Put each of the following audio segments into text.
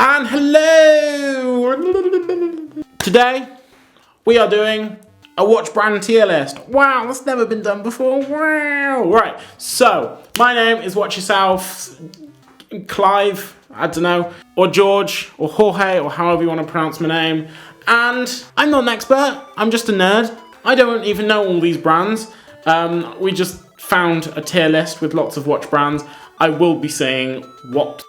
And hello! Today, we are doing a watch brand tier list. Wow, that's never been done before. Wow! Right, so, my name is Watch Yourself, Clive, I don't know, or George, or Jorge, or however you want to pronounce my name. And I'm not an expert, I'm just a nerd. I don't even know all these brands. We just found a tier list with lots of watch brands. I will be saying what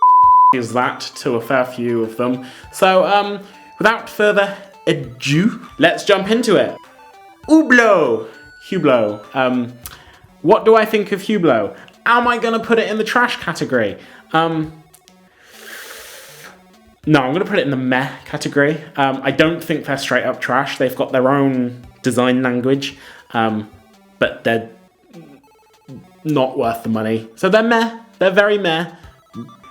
is that to a fair few of them. So, without further ado, let's jump into it. Hublot. What do I think of Hublot? Am I gonna put it in the trash category? No, I'm gonna put it in the meh category. I don't think they're straight up trash. They've got their own design language, but they're not worth the money. So they're meh. They're very meh.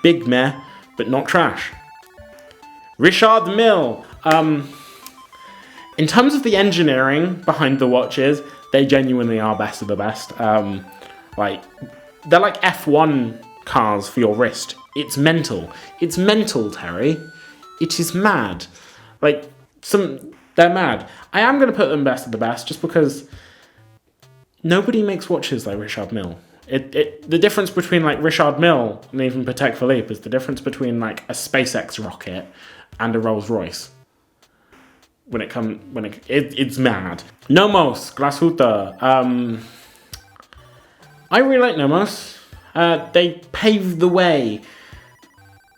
Big meh, but not trash. Richard Mille. In terms of the engineering behind the watches, they genuinely are best of the best. They're like F1 cars for your wrist. It's mental. It's mental, Terry. It is mad. They're mad. I am going to put them best of the best just because nobody makes watches like Richard Mille. The difference between like Richard Mille and even Patek Philippe is the difference between like a SpaceX rocket and a Rolls Royce. It's mad. Nomos, Glashütte. I really like Nomos. They pave the way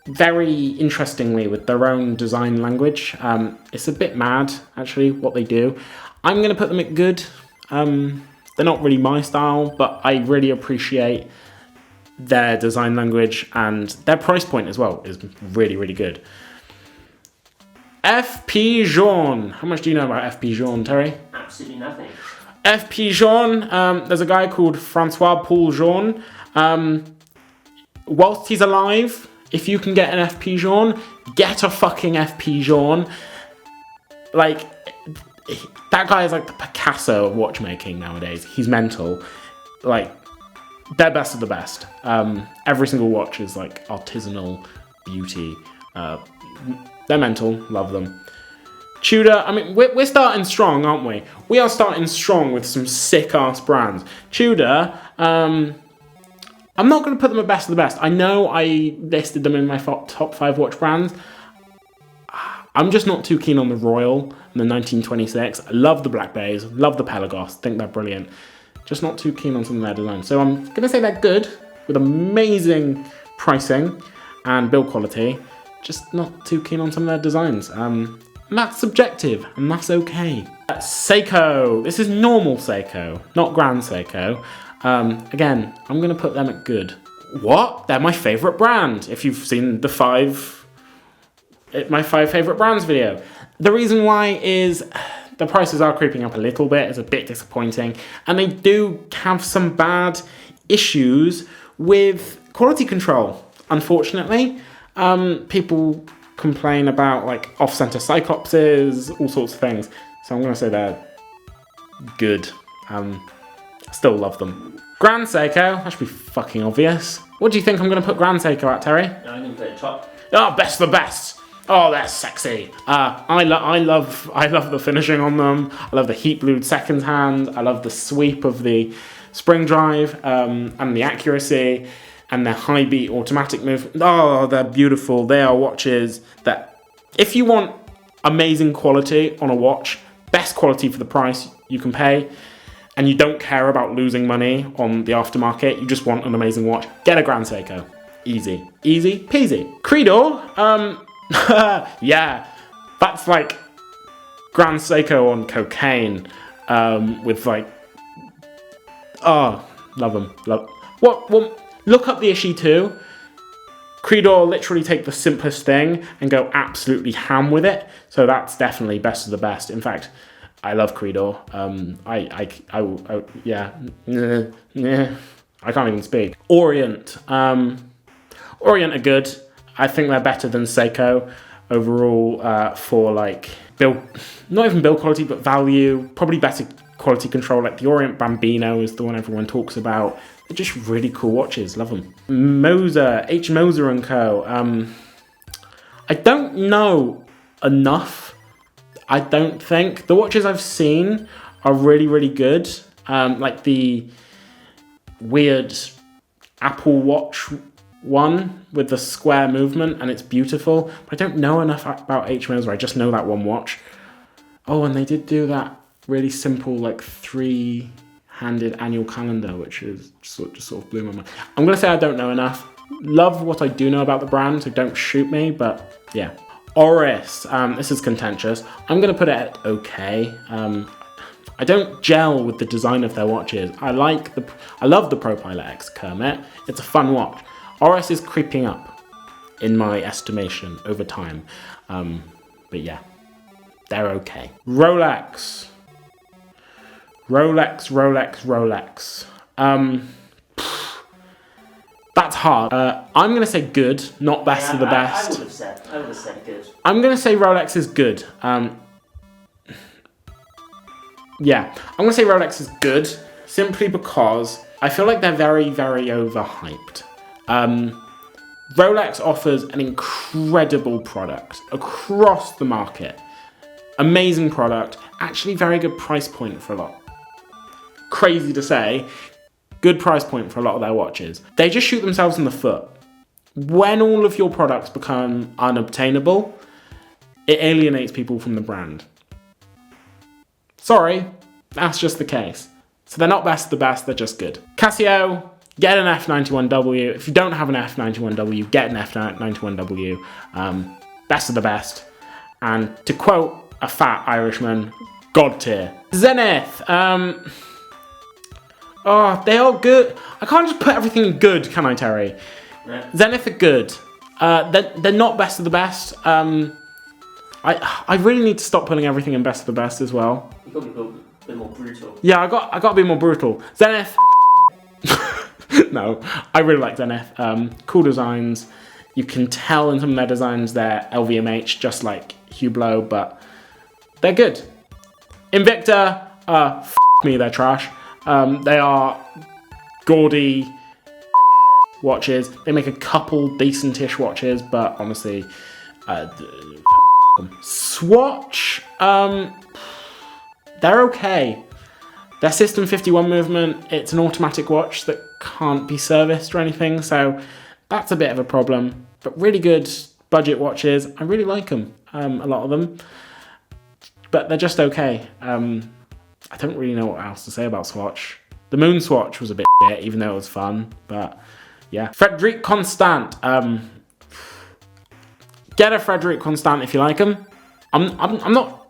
very interestingly with their own design language. It's a bit mad, actually, what they do. I'm going to put them at good. They're not really my style, but I really appreciate their design language, and their price point as well is really, really good. FP Journe. How much do you know about FP Journe, Terry? Absolutely nothing. FP Journe, there's a guy called Francois Paul Journe. Whilst he's alive, if you can get an FP Journe, get a fucking FP Journe. That guy is like the Picasso of watchmaking nowadays. He's mental. They're best of the best. Every single watch is like artisanal beauty. They're mental. Love them. Tudor, I mean, we're starting strong, aren't we? We are starting strong with some sick-ass brands. Tudor, I'm not going to put them at best of the best. I know I listed them in my top 5 watch brands. I'm just not too keen on the Royal and the 1926. I love the Black Bays, love the Pelagos, think they're brilliant. Just not too keen on some of their designs. So I'm going to say they're good, with amazing pricing and build quality. Just not too keen on some of their designs. And that's subjective, and that's okay. Seiko. This is normal Seiko, not Grand Seiko. Again, I'm going to put them at good. What? They're my favourite brand. If you've seen my 5 favourite brands video. The reason why is the prices are creeping up a little bit. It's a bit disappointing. And they do have some bad issues with quality control, unfortunately. People complain about like off-center cyclopses, all sorts of things. So I'm going to say they're good. Still love them. Grand Seiko, that should be fucking obvious. What do you think I'm going to put Grand Seiko at, Terry? I'm going to put it top. Oh, best of the best. Oh, they're sexy. I love the finishing on them. I love the heat blued second hand. I love the sweep of the spring drive and the accuracy and their high beat automatic movement. Oh, they're beautiful. They are watches that, if you want amazing quality on a watch, best quality for the price you can pay, and you don't care about losing money on the aftermarket, you just want an amazing watch, get a Grand Seiko. Easy. Easy peasy. Credo, yeah, that's like Grand Seiko on cocaine, with like, oh, love them. Well, look up the issue 2. Credo literally take the simplest thing and go absolutely ham with it. So that's definitely best of the best. In fact, I love Credo. Yeah, I can't even speak. Orient. Orient are good. I think they're better than Seiko overall for like not even build quality, but value. Probably better quality control. Like the Orient Bambino is the one everyone talks about. They're just really cool watches. Love them. Moser, H. Moser & Co. I don't know enough. I don't think. The watches I've seen are really, really good. Like the weird Apple Watch one with the square movement, and it's beautiful. But I don't know enough about HMOs, where I just know that one watch. Oh, and they did do that really simple, like 3-handed annual calendar, which is just sort of blew my mind. I'm gonna say I don't know enough. Love what I do know about the brand, so don't shoot me, but yeah. Oris, this is contentious. I'm gonna put it at okay. I don't gel with the design of their watches. I love the ProPilot X Kermit. It's a fun watch. Oris is creeping up, in my estimation, over time. But yeah, they're okay. Rolex. That's hard. I'm gonna say good, not best of the best. I would have said good. I'm gonna say Rolex is good. Yeah, I'm gonna say Rolex is good, simply because I feel like they're very, very overhyped. Rolex offers an incredible product across the market. Amazing product, actually very good price point for a lot. Crazy to say, good price point for a lot of their watches. They just shoot themselves in the foot. When all of your products become unobtainable, it alienates people from the brand. Sorry, that's just the case. So they're not best of the best, they're just good. Casio, get an F91W. If you don't have an F91W, get an F91W. Best of the best. And to quote a fat Irishman, God tier. Zenith, oh, they are good. I can't just put everything in good, can I, Terry? Yeah. Zenith are good. They're not best of the best. I really need to stop putting everything in best of the best as well. You've got to be a bit more brutal. Yeah, I got to be more brutal. Zenith. No, I really like Zenith. Cool designs. You can tell in some of their designs they're LVMH, just like Hublot, but they're good. Invicta, me, they're trash. They are gaudy watches. They make a couple decent-ish watches, but honestly, Swatch, they're okay. Their System 51 movement, it's an automatic watch that can't be serviced or anything, so that's a bit of a problem. But really good budget watches. I really like them, a lot of them. But they're just okay. I don't really know what else to say about Swatch. The Moon Swatch was a bit shit, even though it was fun, but yeah. Frederic Constant. Get a Frederic Constant if you like them. I'm not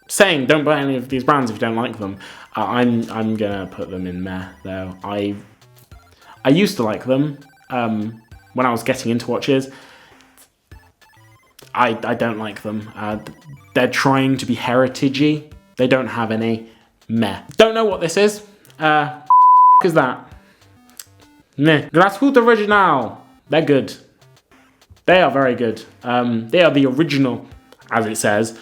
saying don't buy any of these brands if you don't like them. I'm gonna put them in meh though. I used to like them when I was getting into watches. I don't like them. They're trying to be heritagey. They don't have any. Meh. Don't know what this is. Is that? Meh. Grassfoot Original. They're good. They are very good. They are the original, as it says.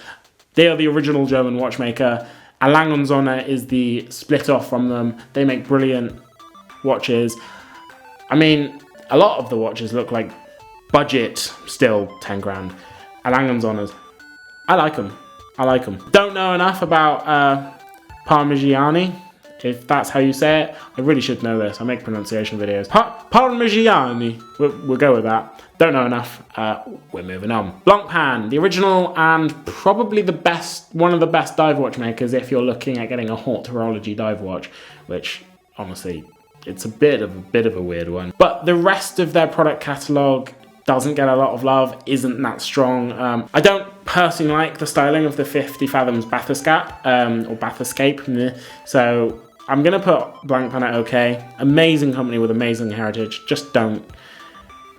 They are the original German watchmaker. A Lang & Söhne is the split off from them. They make brilliant watches. I mean, a lot of the watches look like budget, still 10 grand. A Lang & Söhne's. I like them. Don't know enough about Parmigiani, if that's how you say it. I really should know this. I make pronunciation videos. Parmigiani. We'll go with that. Don't know enough. We're moving on. Blancpain, the original and probably the best, one of the best dive watch makers if you're looking at getting a haute horology dive watch, which honestly, it's a bit of a weird one. But the rest of their product catalogue doesn't get a lot of love, isn't that strong. I don't personally like the styling of the 50 Fathoms Bathyscaphe, or Bathyscape, so I'm gonna put Blancpain at okay. Amazing company with amazing heritage, just don't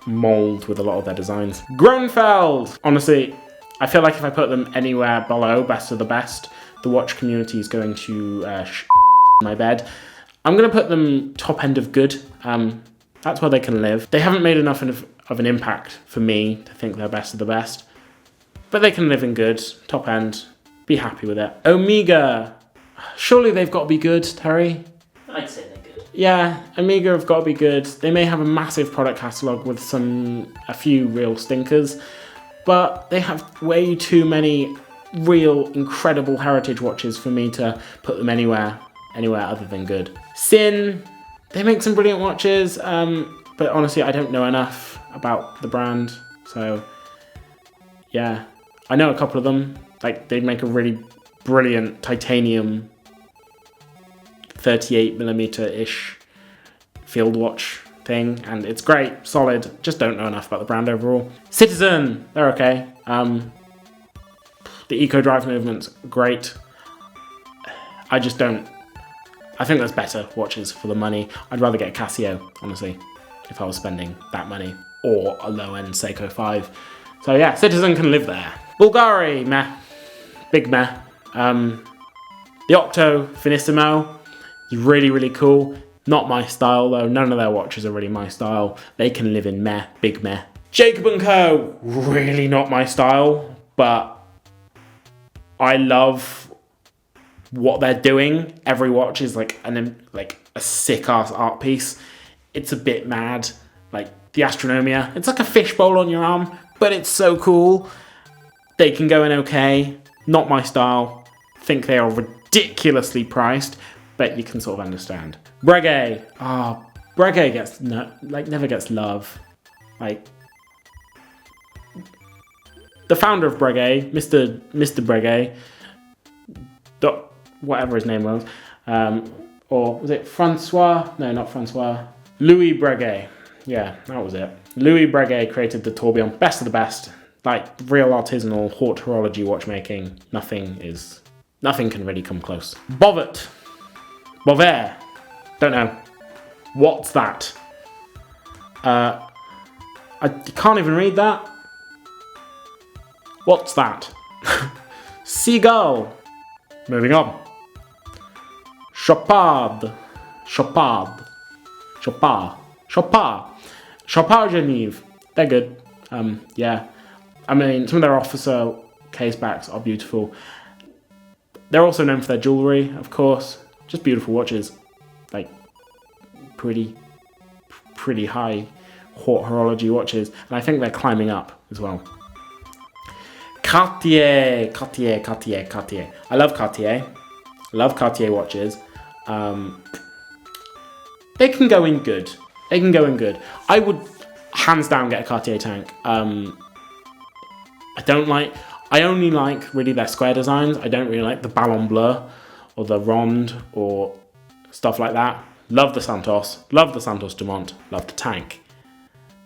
mold with a lot of their designs. Grunfeld! Honestly, I feel like if I put them anywhere below best of the best, the watch community is going to my bed. I'm gonna put them top end of good. That's where they can live. They haven't made enough of an impact for me to think they're best of the best, but they can live in good, top end, be happy with it. Omega, surely they've got to be good, Terry? I'd say they're good. Yeah, Omega have got to be good. They may have a massive product catalogue with a few real stinkers, but they have way too many real incredible heritage watches for me to put them anywhere other than good. Sin, they make some brilliant watches, but honestly, I don't know enough about the brand, so yeah. I know a couple of them, like they make a really brilliant titanium 38mm-ish field watch thing, and it's great, solid, just don't know enough about the brand overall. Citizen, they're okay. The eco drive movement's great. I think there's better watches for the money. I'd rather get a Casio, honestly, if I was spending that money, or a low-end Seiko 5. So yeah, Citizen can live there. Bulgari, meh. Big meh. The Octo Finissimo, really, really cool. Not my style though, none of their watches are really my style. They can live in meh, big meh. Jacob & Co, really not my style, but I love what they're doing. Every watch is like a sick-ass art piece. It's a bit mad, like the Astronomia. It's like a fishbowl on your arm, but it's so cool. They can go in okay, not my style. Think they are ridiculously priced, but you can sort of understand. Breguet, Breguet never gets love. Like, the founder of Breguet, Mr. Breguet, whatever his name was, or was it Francois? No, not Francois. Louis Breguet. Yeah, that was it. Louis Breguet created the tourbillon, best of the best. Like real artisanal haute horology watchmaking. Nothing can really come close. Bovet. Don't know. What's that? I can't even read that. What's that? Seagull. Moving on. Chopard Genève. They're good. Yeah. I mean, some of their officer case backs are beautiful. They're also known for their jewellery, of course. Just beautiful watches. Like, pretty high haute horology watches. And I think they're climbing up as well. Cartier. I love Cartier. I love Cartier watches. They can go in good. I would, hands down, get a Cartier tank. I only like really their square designs. I don't really like the Ballon Bleu or the Ronde or stuff like that. Love the Santos Dumont, love the tank.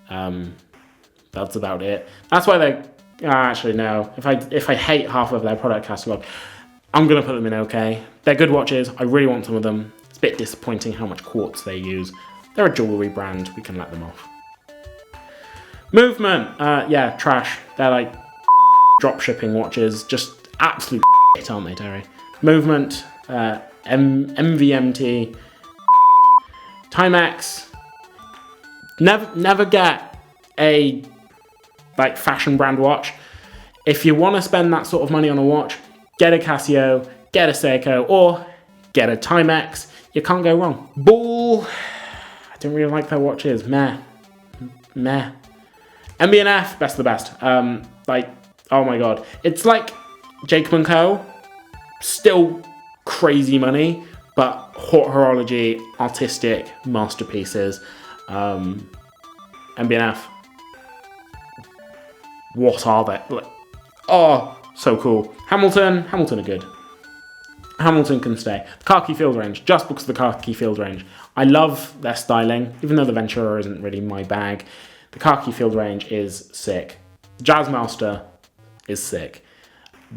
That's about it. That's why they, actually no, if I hate half of their product catalogue, I'm going to put them in okay. They're good watches, I really want some of them. It's a bit disappointing how much quartz they use. They're a jewellery brand, we can let them off. Movement, yeah, trash. They're like drop shipping watches, just absolute shit, aren't they, Terry? Movement, MVMT, Timex. Never get a like fashion brand watch. If you want to spend that sort of money on a watch, get a Casio, get a Seiko, or get a Timex. You can't go wrong. Bull, I don't really like their watches. Meh. MB&F, best of the best. Like, oh my god. It's like Jacob & Co. Still crazy money, but haute horology, artistic masterpieces. MB&F. What are they? Like, oh, so cool. Hamilton are good. Hamilton can stay. The Khaki Field Range, just because of the Khaki Field Range. I love their styling, even though the Ventura isn't really my bag. The Khaki Field Range is sick. Jazzmaster is sick.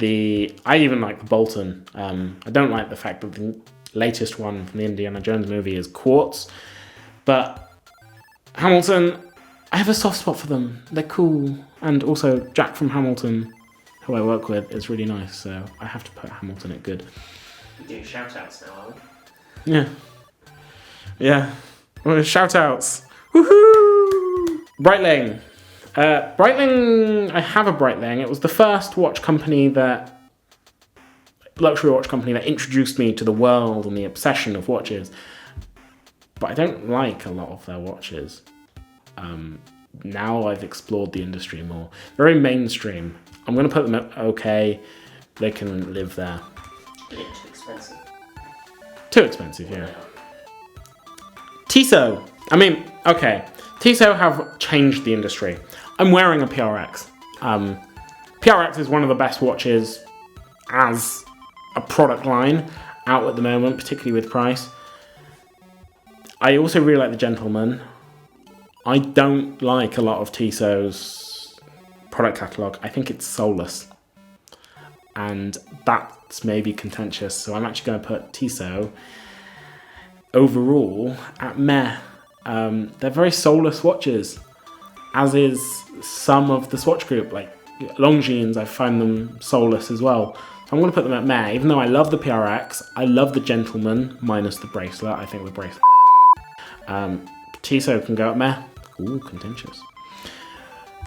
I even like the Bolton. I don't like the fact that the latest one from the Indiana Jones movie is quartz, but Hamilton, I have a soft spot for them. They're cool, and also Jack from Hamilton, who I work with, is really nice, so I have to put Hamilton at good. You're doing shout-outs now, are we? Yeah. Well, shout-outs. Woohoo! Breitling. I have a Breitling. It was the first luxury watch company that introduced me to the world and the obsession of watches. But I don't like a lot of their watches. now I've explored the industry more. Very mainstream. I'm going to put them at okay. They can live there. A bit too expensive. Too expensive, yeah. Tissot. I mean, okay. Tissot have changed the industry. I'm wearing a PRX. PRX is one of the best watches as a product line out at the moment, particularly with price. I also really like the Gentleman. I don't like a lot of Tissot's product catalogue. I think it's soulless. And that's maybe contentious. So I'm actually going to put Tissot overall at meh. They're very soulless watches, as is some of the Swatch group. Like Longines, I find them soulless as well. So I'm going to put them at meh. Even though I love the PRX, I love the Gentleman, minus the bracelet. I think the bracelet. Tissot can go at meh. Ooh, contentious.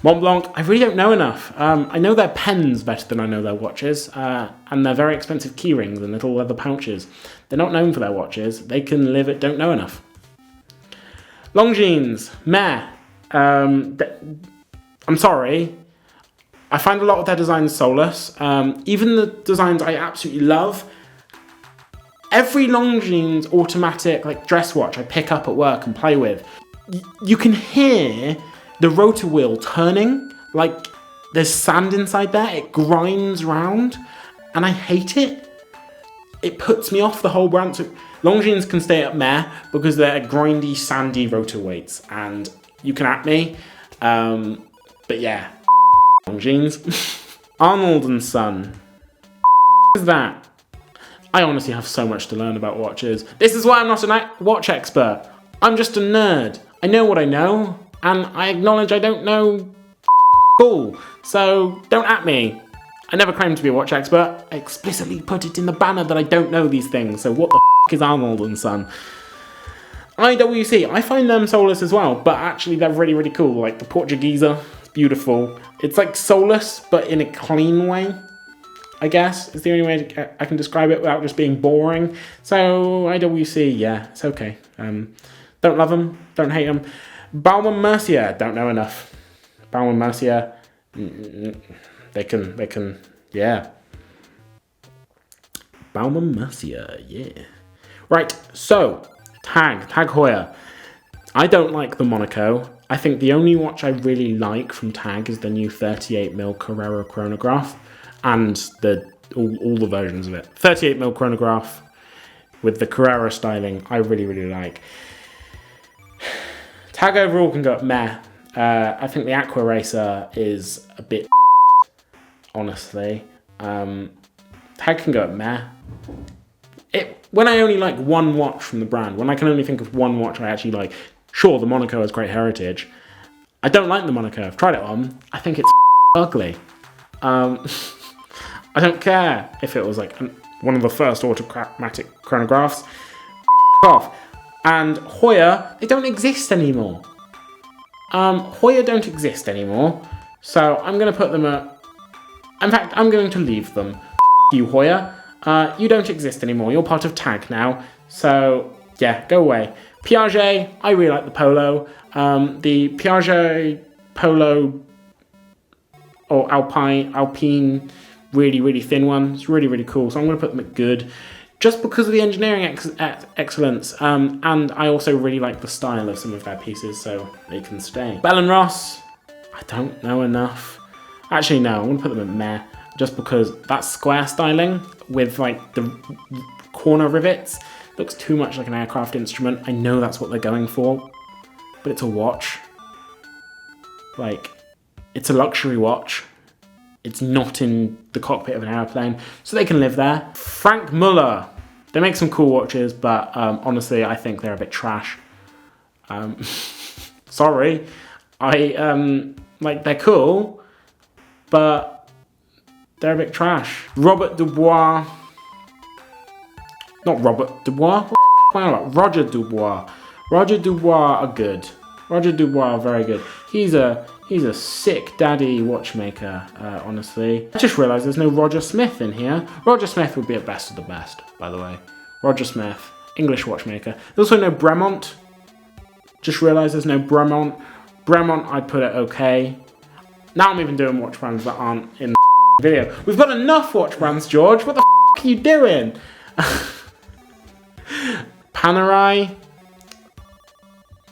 Montblanc, I really don't know enough. I know their pens better than I know their watches, and they're very expensive key rings and little leather pouches. They're not known for their watches. They can live at don't know enough. Longines, meh. I'm sorry. I find a lot of their designs soulless. Even the designs I absolutely love. Every Longines automatic like dress watch I pick up at work and play with, you can hear the rotor wheel turning, like there's sand inside there, it grinds round, and I hate it. It puts me off the whole brand. So Longines can stay at meh because they're grindy, sandy rotor weights, and you can at me. But yeah, Longines. Arnold and Son. What is that? I honestly have so much to learn about watches. This is why I'm not a watch expert. I'm just a nerd. I know what I know, and I acknowledge I don't know cool. So don't at me. I never claimed to be a watch expert. I explicitly put it in the banner that I don't know these things. So what the is Arnold and Son? IWC, I find them soulless as well, but actually they're really, really cool. Like the Portuguesa, it's beautiful. It's like soulless, but in a clean way, I guess. It's the only way I can describe it without just being boring. So IWC, yeah, it's okay. Don't love them, don't hate them. Baume & Mercier, don't know enough. Baume & Mercier, they can, yeah. Baume & Mercier, yeah. Right, so, Tag Heuer. I don't like the Monaco. I think the only watch I really like from Tag is the new 38mm Carrera chronograph and all the versions of it. 38mm chronograph with the Carrera styling, I really, really like. Tag overall can go up meh. I think the Aqua Racer is a bit honestly. Tag can go up meh. When I only like one watch from the brand, when I can only think of one watch I actually like, sure, the Monaco has great heritage. I don't like the Monaco. I've tried it on. I think it's ugly. I don't care if it was like one of the first automatic chronographs. Off. And Heuer, they don't exist anymore. Heuer don't exist anymore. So I'm going to put them at... In fact, I'm going to leave them. You, Heuer. You don't exist anymore. You're part of Tag now. So, yeah, go away. Piaget, I really like the Polo. The Piaget Polo or Alpine, really, really thin one. It's really, really cool. So I'm going to put them at good. Just because of the engineering excellence. And I also really like the style of some of their pieces, so they can stay. Bell & Ross, I don't know enough. Actually, no, I'm going to put them at meh. Just because that square styling with like the corner rivets looks too much like an aircraft instrument. I know that's what they're going for, but it's a watch. Like, it's a luxury watch. It's not in the cockpit of an airplane, so they can live there. Frank Muller. They make some cool watches, but honestly, I think they're a bit trash. Sorry. They're cool, but they're a bit trash. Robert Dubois. Not Robert Dubois. Roger Dubois. Roger Dubois are good. Roger Dubois are very good. He's a sick daddy watchmaker, honestly. I just realised there's no Roger Smith in here. Roger Smith would be at best of the best, by the way. Roger Smith, English watchmaker. There's also no Bremont. Just realised there's no Bremont. Bremont, I'd put it okay. Now I'm even doing watch brands that aren't in the video. We've got enough watch brands, George. What the are you doing? Panerai,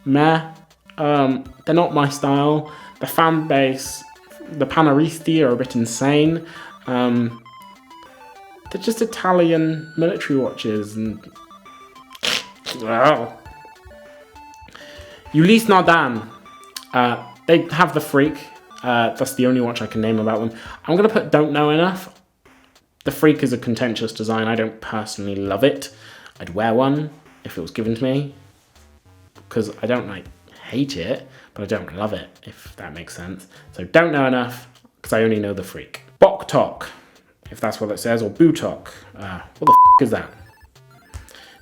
meh. They're not my style. The fan base, the Panaristi are a bit insane. They're just Italian military watches and wow. Ulysse Nardin, they have the Freak. That's the only watch I can name about them. I'm gonna put don't know enough. The Freak is a contentious design. I don't personally love it. I'd wear one if it was given to me, because I don't like hate it, but I don't love it, if that makes sense. So don't know enough, because I only know the Freak. Boktok, if that's what it says, or Butok. What the is that?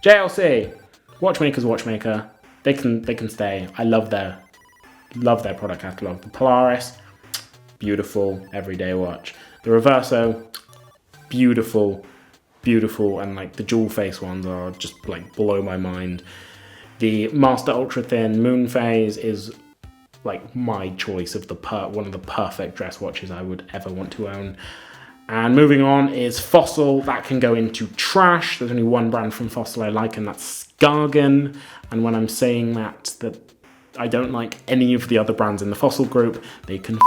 JLC, watchmaker's watchmaker. They can stay. I love their product catalog. The Polaris, beautiful everyday watch. The Reverso, beautiful, and like the jewel face ones are just like blow my mind. The Master Ultra Thin Moon Phase is like my choice of one of the perfect dress watches I would ever want to own. And moving on is Fossil. That can go into trash. There's only one brand from Fossil I like, and that's Skagen. And when I'm saying that I don't like any of the other brands in the Fossil group, they can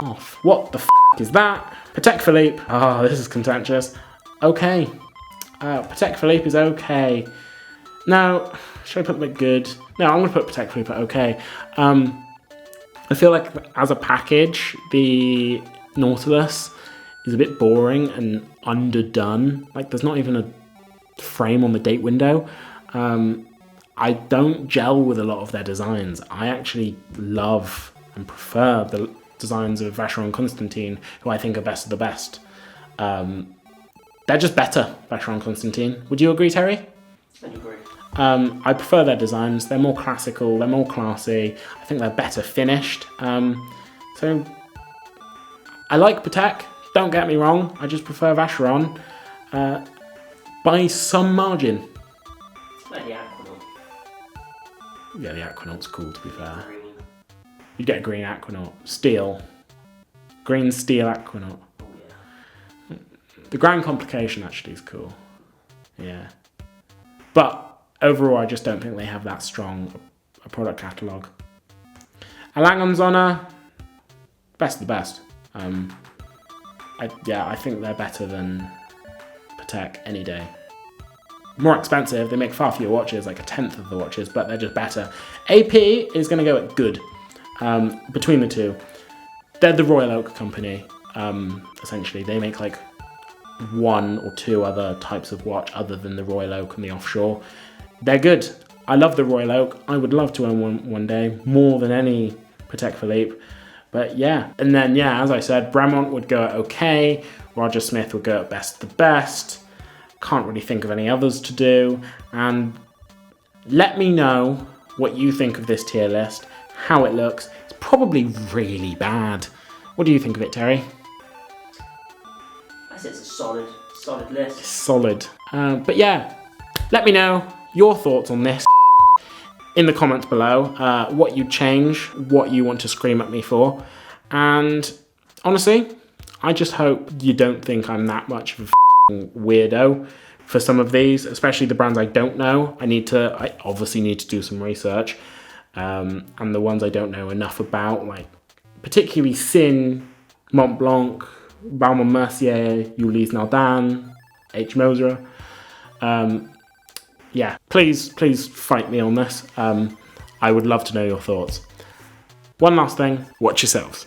off. What the is that? Patek Philippe. Oh, this is contentious. Okay. Patek Philippe is okay. No, should I put them at good? No, I'm going to put Patek Philippe at okay. I feel like as a package, the Nautilus is a bit boring and underdone. Like there's not even a frame on the date window. I don't gel with a lot of their designs. I actually love and prefer the designs of Vacheron Constantin, who I think are best of the best. They're just better, Vacheron Constantin. Would you agree, Terry? I agree. I prefer their designs. They're more classical, they're more classy. I think they're better finished. So I like Patek, don't get me wrong. I just prefer Vacheron by some margin. Like the Aquanaut. Yeah, the Aquanaut's cool, to be fair. Green. You'd get a green Aquanaut. Steel. Green steel Aquanaut. Oh yeah. The Grand Complication actually is cool. Yeah. But overall, I just don't think they have that strong a product catalogue. A Langhams Honor, best of the best. I think they're better than Patek any day. More expensive, they make far fewer watches, like a tenth of the watches, but they're just better. AP is going to go at good. Between the two, they're the Royal Oak company. Essentially, they make like one or two other types of watch other than the Royal Oak and the Offshore. They're good. I love the Royal Oak. I would love to own one day, more than any Patek Philippe. But yeah, and then yeah, as I said, Bremont would go at okay. Roger Smith would go at best of the best. Can't really think of any others to do. And let me know what you think of this tier list, how it looks. It's probably really bad. What do you think of it, Terry? I say it's a solid list. Solid. But yeah, let me know your thoughts on this in the comments below. What you change, what you want to scream at me for. And honestly, I just hope you don't think I'm that much of a weirdo for some of these, especially the brands I don't know. I obviously need to do some research. And the ones I don't know enough about, like particularly Sin, Montblanc, Baume & Mercier, Ulysse Nardin, H. Moser. Yeah, please fight me on this. I would love to know your thoughts. One last thing, watch yourselves.